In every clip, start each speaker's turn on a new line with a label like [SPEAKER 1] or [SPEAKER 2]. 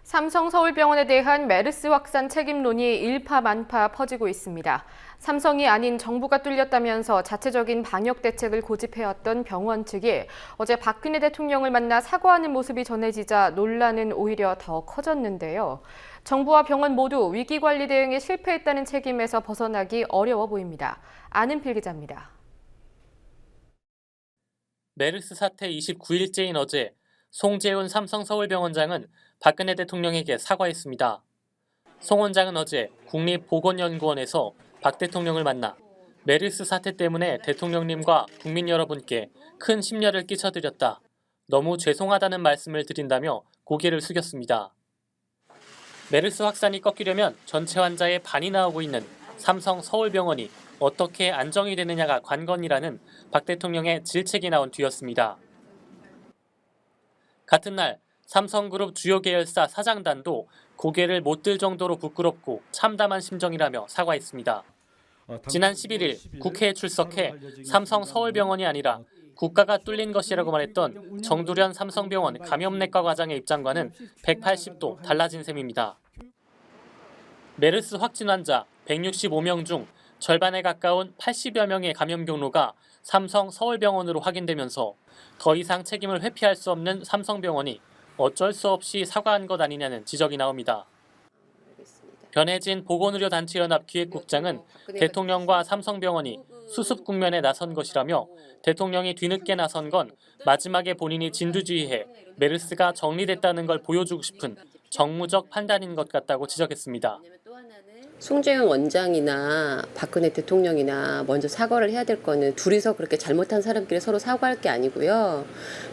[SPEAKER 1] 삼성서울병원에 대한 메르스 확산 책임론이 일파만파 퍼지고 있습니다. 삼성이 아닌 정부가 뚫렸다면서 자체적인 방역 대책을 고집해왔던 병원 측이 어제 박근혜 대통령을 만나 사과하는 모습이 전해지자 논란은 오히려 더 커졌는데요. 정부와 병원 모두 위기관리 대응에 실패했다는 책임에서 벗어나기 어려워 보입니다. 안은필 기자입니다.
[SPEAKER 2] 메르스 사태 29일째인 어제 송재훈 삼성서울병원장은 박근혜 대통령에게 사과했습니다. 송 원장은 어제 국립보건연구원에서 박 대통령을 만나 메르스 사태 때문에 대통령님과 국민 여러분께 큰 심려를 끼쳐드렸다. 너무 죄송하다는 말씀을 드린다며 고개를 숙였습니다. 메르스 확산이 꺾이려면 전체 환자의 반이 나오고 있는 삼성서울병원이 어떻게 안정이 되느냐가 관건이라는 박 대통령의 질책이 나온 뒤였습니다. 같은 날 삼성그룹 주요 계열사 사장단도 고개를 못 들 정도로 부끄럽고 참담한 심정이라며 사과했습니다. 지난 11일 국회에 출석해 삼성서울병원이 아니라 국가가 뚫린 것이라고 말했던 정두련 삼성병원 감염내과 과장의 입장과는 180도 달라진 셈입니다. 메르스 확진 환자 165명 중 절반에 가까운 80여 명의 감염 경로가 삼성서울병원으로 확인되면서 더 이상 책임을 회피할 수 없는 삼성병원이 어쩔 수 없이 사과한 것 아니냐는 지적이 나옵니다. 변혜진 보건의료단체연합 기획국장은 대통령과 삼성병원이 수습 국면에 나선 것이라며 대통령이 뒤늦게 나선 건 마지막에 본인이 진두지휘해 메르스가 정리됐다는 걸 보여주고 싶은 정무적 판단인 것 같다고 지적했습니다.
[SPEAKER 3] 송재훈 원장이나 박근혜 대통령이나 먼저 사과를 해야 될 거는 둘이서 그렇게 잘못한 사람끼리 서로 사과할 게 아니고요.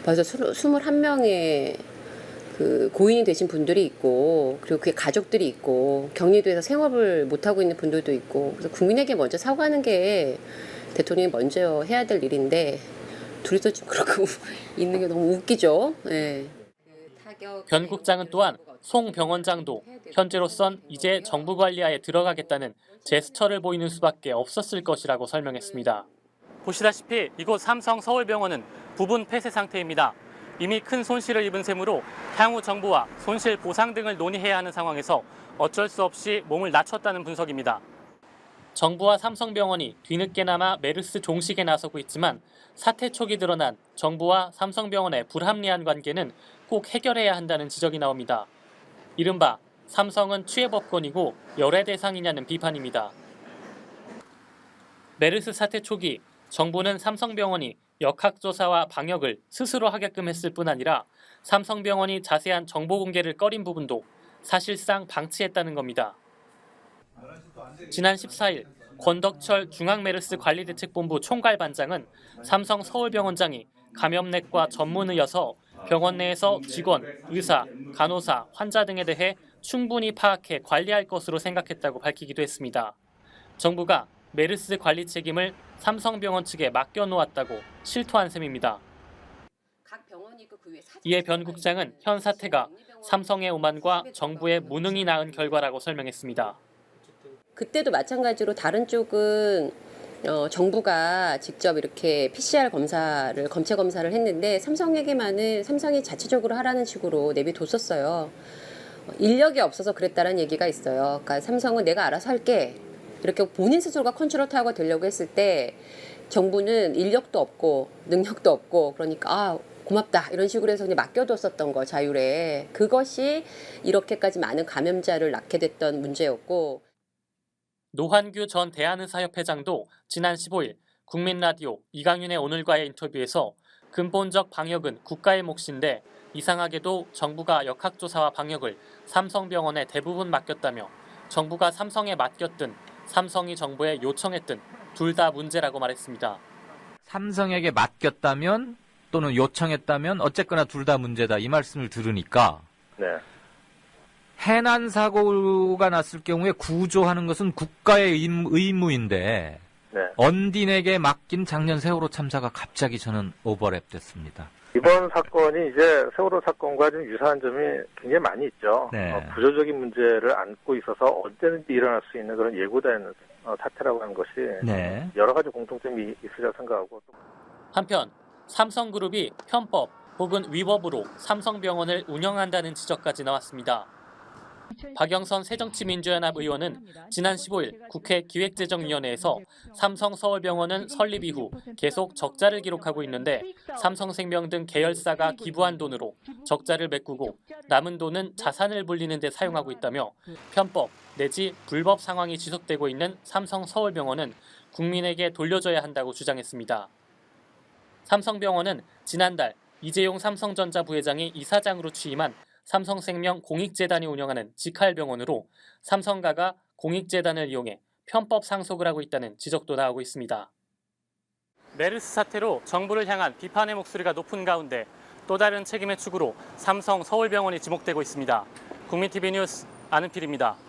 [SPEAKER 3] 벌써 21명의 그 고인이 되신 분들이 있고, 그리고 그의 가족들이 있고, 격리돼서 생업을 못하고 있는 분들도 있고, 그래서 국민에게 먼저 사과하는 게 대통령이 먼저 해야 될 일인데, 둘이서 좀 그러고 있는 게 너무 웃기죠. 네.
[SPEAKER 2] 변 국장은 또한 송 병원장도 현재로선 이제 정부 관리하에 들어가겠다는 제스처를 보이는 수밖에 없었을 것이라고 설명했습니다. 보시다시피 이곳 삼성서울병원은 부분 폐쇄 상태입니다. 이미 큰 손실을 입은 셈으로 향후 정부와 손실 보상 등을 논의해야 하는 상황에서 어쩔 수 없이 몸을 낮췄다는 분석입니다. 정부와 삼성병원이 뒤늦게나마 메르스 종식에 나서고 있지만 사태 초기 드러난 정부와 삼성병원의 불합리한 관계는 꼭 해결해야 한다는 지적이 나옵니다. 이른바 삼성은 취해법권이고 열애 대상이냐는 비판입니다. 메르스 사태 초기 정부는 삼성병원이 역학조사와 방역을 스스로 하게끔 했을 뿐 아니라 삼성병원이 자세한 정보 공개를 꺼린 부분도 사실상 방치했다는 겁니다. 지난 14일 권덕철 중앙메르스관리대책본부 총괄반장은 삼성서울병원장이 감염내과 전문의여서 병원 내에서 직원, 의사, 간호사, 환자 등에 대해 충분히 파악해 관리할 것으로 생각했다고 밝히기도 했습니다. 정부가 메르스 관리 책임을 삼성병원 측에 맡겨놓았다고 실토한 셈입니다. 이에 변 국장은 현 사태가 삼성의 오만과 정부의 무능이 낳은 결과라고 설명했습니다.
[SPEAKER 3] 그때도 마찬가지로 다른 쪽은 정부가 직접 이렇게 PCR 검사를 검체 검사를 했는데 삼성에게만은 삼성이 자체적으로 하라는 식으로 내비뒀었어요. 인력이 없어서 그랬다는 얘기가 있어요. 그러니까 삼성은 내가 알아서 할게. 이렇게 본인 스스로가 컨트롤 타워가 되려고 했을 때 정부는 인력도 없고 능력도 없고 그러니까 고맙다 이런 식으로 해서 그냥 맡겨뒀었던 거 자율에 그것이 이렇게까지 많은 감염자를 낳게 됐던 문제였고
[SPEAKER 2] 노환규 전 대한의사협회장도 지난 15일 국민라디오 이강윤의 오늘과의 인터뷰에서 근본적 방역은 국가의 몫인데 이상하게도 정부가 역학조사와 방역을 삼성병원에 대부분 맡겼다며 정부가 삼성에 맡겼든 삼성이 정부에 요청했든 둘 다 문제라고 말했습니다.
[SPEAKER 4] 삼성에게 맡겼다면 또는 요청했다면 어쨌거나 둘 다 문제다 이 말씀을 들으니까
[SPEAKER 5] 네.
[SPEAKER 4] 해난 사고가 났을 경우에 구조하는 것은 국가의 의무인데
[SPEAKER 5] 네.
[SPEAKER 4] 언딘에게 맡긴 작년 세월호 참사가 갑자기 저는 오버랩 됐습니다.
[SPEAKER 5] 이번 사건이 이제 세월호 사건과 좀 유사한 점이 굉장히 많이 있죠.
[SPEAKER 4] 네.
[SPEAKER 5] 구조적인 문제를 안고 있어서 언제든지 일어날 수 있는 그런 예고된 사태라고 하는 것이
[SPEAKER 4] 네.
[SPEAKER 5] 여러 가지 공통점이 있으리라 생각하고.
[SPEAKER 2] 한편 삼성그룹이 편법 혹은 위법으로 삼성병원을 운영한다는 지적까지 나왔습니다. 박영선 새정치민주연합 의원은 지난 15일 국회 기획재정위원회에서 삼성서울병원은 설립 이후 계속 적자를 기록하고 있는데 삼성생명 등 계열사가 기부한 돈으로 적자를 메꾸고 남은 돈은 자산을 불리는 데 사용하고 있다며 편법 내지 불법 상황이 지속되고 있는 삼성서울병원은 국민에게 돌려줘야 한다고 주장했습니다. 삼성병원은 지난달 이재용 삼성전자 부회장이 이사장으로 취임한 삼성생명 공익재단이 운영하는 직할병원으로 삼성가가 공익재단을 이용해 편법 상속을 하고 있다는 지적도 나오고 있습니다. 메르스 사태로 정부를 향한 비판의 목소리가 높은 가운데 또 다른 책임의 축으로 삼성서울병원이 지목되고 있습니다. 국민TV 뉴스 안은필입니다.